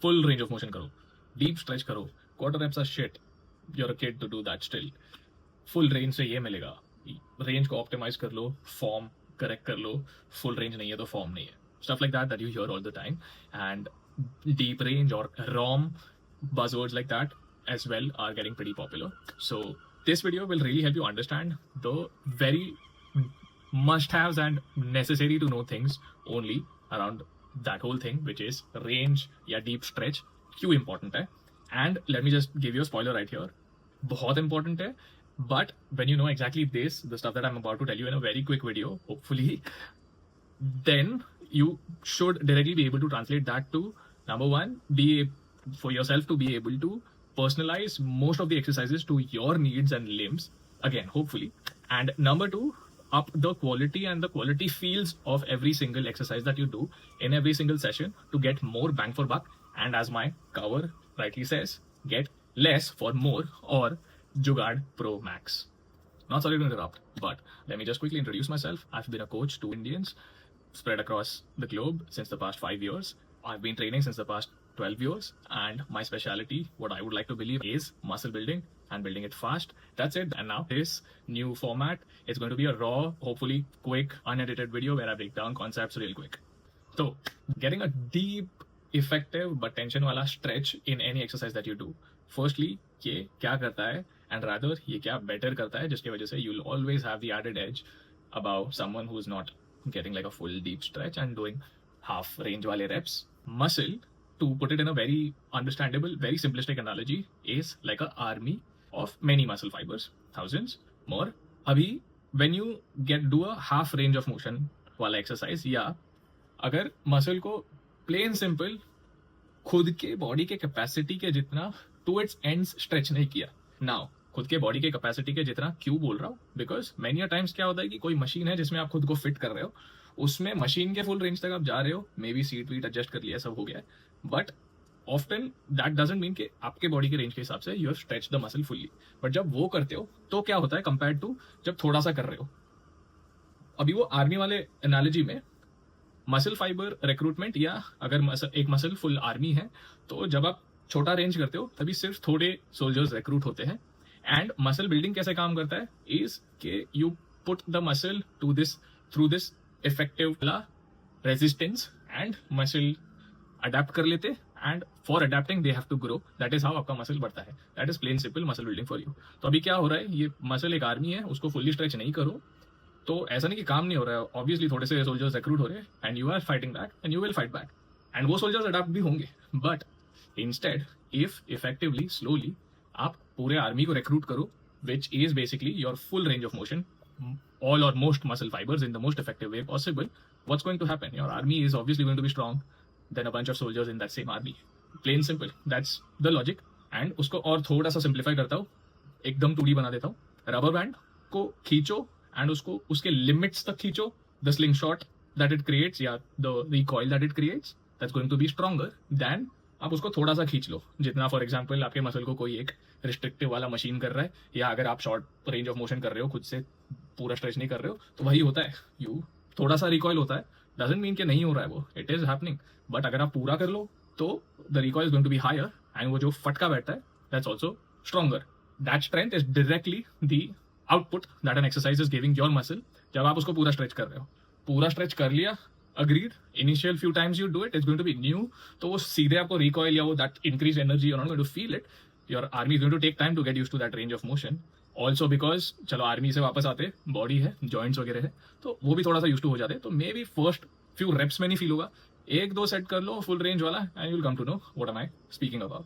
Full range of motion करो, deep stretch करो, quarter reps are shit, you are a kid to do that still. Full range से ये मिलेगा, range को optimise कर लो, form correct कर लो, फुल रेंज नहीं है तो फॉर्म नहीं है, stuff like that you hear all the time. And deep range or ROM, buzzwords like that as well are getting pretty popular. So this video will really help you understand the very must haves and necessary to know things only around that whole thing, which is range या deep stretch क्यों important है. And let me just give you a spoiler right here, बहुत important है. But when you know exactly this, the stuff that I'm about to tell you in a very quick video, hopefully, then you should directly be able to translate that to, number one, for yourself to be able to personalize most of the exercises to your needs and limbs, again, hopefully. And number two, up the quality and the quality feels of every single exercise that you do in every single session to get more bang for buck. And as my cover rightly says, get less for more, or Jugaad Pro Max. Not sorry to interrupt, but let me just quickly introduce myself. I've been a coach to Indians spread across the globe since the past 5 years. I've been training since the past 12 years, and my specialty, what I would like to believe, is muscle building and building it fast. That's it. And now this new format is going to be a raw, hopefully quick, unedited video where I break down concepts real quick. So getting a deep, effective but tension wala stretch in any exercise that you do. Firstly, ये क्या करता है, and rather ये क्या better करता है, जिसकी वजह से you'll always have the added edge above someone who's not getting like a full deep stretch and doing half range wale reps. Muscle, to put it in a very understandable, very simplistic analogy, is like an army of many muscle fibers, thousands more. Abhi, when you do a half range of motion wala exercise, या अगर muscle को plain simple खुद के body के capacity के जितना to it's ends stretch नहीं किया. नाउ खुद के बॉडी के कैपेसिटी के जितना क्यों बोल रहा हूँ, बिकॉज मेनी टाइम्स क्या होता है कि कोई मशीन है जिसमें आप खुद को फिट कर रहे हो, उसमें मशीन के फुल रेंज तक आप जा रहे हो, may be seat wheat adjust कर लिया, सब हो गया है, but often that doesn't mean कि आपके बॉडी के रेंज के हिसाब से you have stretch the muscle fully. But जब वो करते हो तो क्या होता है कंपेयर टू जब थोड़ा सा कर रहे हो. अभी वो आर्मी वाले एनालॉजी में मसल फाइबर रिक्रूटमेंट, या अगर एक मसल फुल आर्मी है तो जब आप छोटा रेंज करते हो तभी सिर्फ थोड़े सोल्जर्स रिक्रूट होते हैं. एंड मसल बिल्डिंग कैसे काम करता है इज के you put the muscle to this through this effective resistance and muscle adapt कर लेते, and for adapting they have to grow. That is how आपका मसल बढ़ता है. That is plain simple muscle building for you. तो अभी क्या हो रहा है, ये मसल एक आर्मी है, उसको फुल्ली स्ट्रेच नहीं करो तो ऐसा नहीं कि काम नहीं हो रहा है. ऑब्वियसली थोड़े से सोल्जर्स रिक्रूट हो रहे हैं and you are fighting back and you will fight back, and वो सोल्जर्स अडैप्ट भी होंगे. But instead if effectively slowly आप पूरे आर्मी को रिक्रूट करो, which is basically your full range of motion, all or most muscle fibers in the most effective way possible, what's going to happen? Your army is obviously going to be strong than a bunch of soldiers in that same army. Plain simple. That's the logic. And उसको और थोड़ा सा simplify करता हूँ, एकदम 2D बना देता हूँ. रबर बैंड को खींचो एंड उसको उसके लिमिट्स तक खींचो. The slingshot that it creates या the recoil that it creates, that's going to be stronger than आप उसको थोड़ा सा खींच लो, जितना फॉर एग्जाम्पल आपके मसल को कोई एक रिस्ट्रिक्टिव वाला मशीन कर रहा है, या अगर आप शॉर्ट रेंज ऑफ मोशन कर रहे हो, खुद से पूरा स्ट्रेच नहीं कर रहे हो, तो वही होता है. यू थोड़ा सा रिकॉइल होता है, डजंट मीन कि नहीं हो रहा है, वो इट इज हैपनिंग. बट अगर आप पूरा कर लो तो the recoil is going to be higher, and वो जो फटका बैठता है that's also stronger. That strength is directly the output that an exercise is giving your muscle जब आप उसको पूरा स्ट्रेच कर रहे हो. पूरा स्ट्रेच कर लिया, agreed, initial few times you do it, it's going to be new, तो वो सीधे आपको recoil या वो that increased energy you're not going to feel it. Your army is going to take time to get used to that range of motion. Also because चलो army से वापस आते, बॉडी है, जॉइंट्स वगैरह है, तो वो भी थोड़ा सा यूज टू हो जाते, तो may be first few reps में नहीं फील होगा. 1-2 सेट कर लो फुल रेंज वाला and you will come to know what am I speaking about.